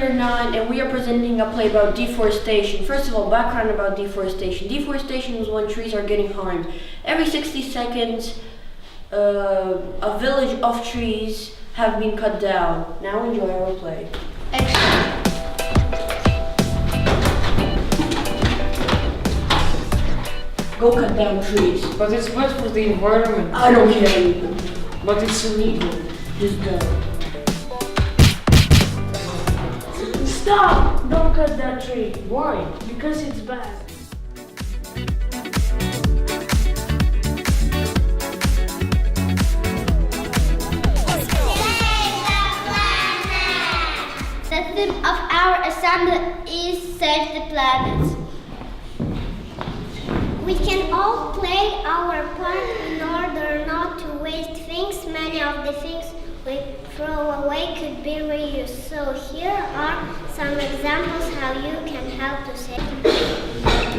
year 9 and we are presenting a play about deforestation. First of all, background about deforestation. Deforestation is when trees are getting harmed. Every 60 seconds, a village of trees have been cut down. Now enjoy our play. Excellent. Go cut down trees. But it's bad for the environment. I don't care. But it's illegal. Just go. Stop! Don't cut that tree. Why? Because it's bad. The theme of our assembly is Save the Planet. We can all play our part in order not to waste things. Many of the things we throw away could be reused. So here are some examples how you can help to save.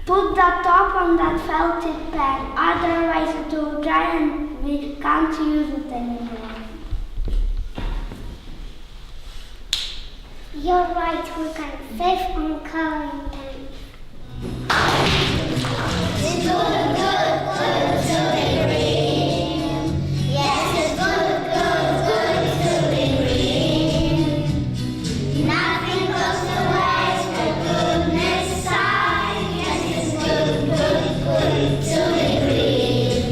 Put the top on that felted pen, otherwise it will dry and we can't use it anymore. You're right, we can save on coloring pen. It's good to be green. Yes, it's good to be green. Nothing goes to waste for goodness sake. Yes, it's good to be green.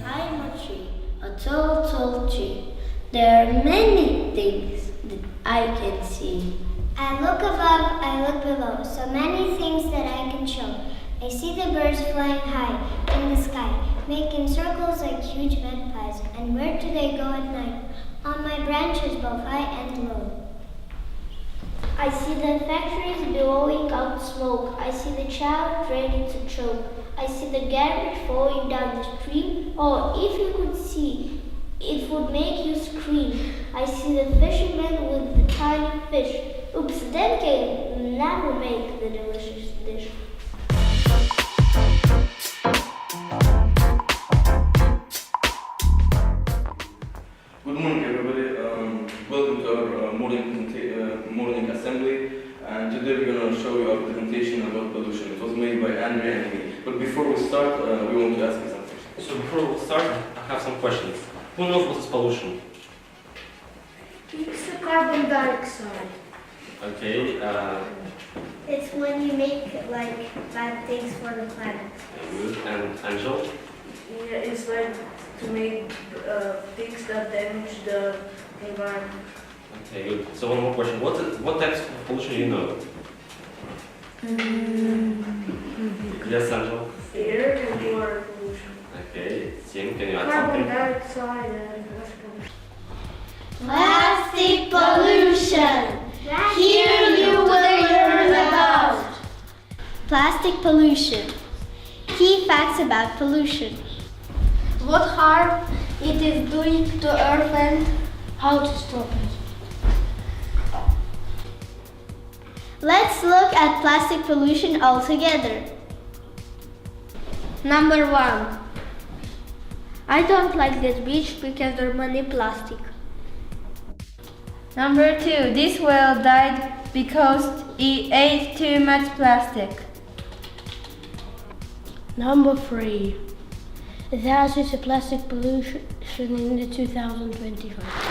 I'm a tree, a tall tree. There are many things that I can see. I look above, I look below, so many things that I can show. I see the birds flying high in the sky, making circles like huge red pies. And where do they go at night? On my branches, both high and low. I see the factories blowing out smoke. I see the child ready to choke. I see the garbage falling down the stream. Oh, if you could see, it would make you scream. I see the fisherman with the tiny fish. Oops, that can never make the delicious dish. Good morning, everybody. Welcome to our morning assembly. And today we're going to show you our presentation about pollution. It was made by Andrea and me. But before we start, we want to ask you something. So before we start, I have some questions. Who knows what is pollution? It's the carbon dioxide. Okay, It's when you make bad things for the planet. good. And Angel? Yeah, it's like to make things that damage the environment. Okay, good. So one more question. What types of pollution you know? Yes, Angel? Air and water pollution. Okay, Tim, can you add Carbon something? dioxide and water pollution. Plastic pollution. Here you will learn about Plastic pollution. Key facts about pollution. what harm it is doing to Earth and how to stop it. Let's look at plastic pollution altogether. Number 1. I don't like this beach because there are many plastic. Number 2. This whale died because he ate too much plastic. Number 3. There is a plastic pollution in the 2025.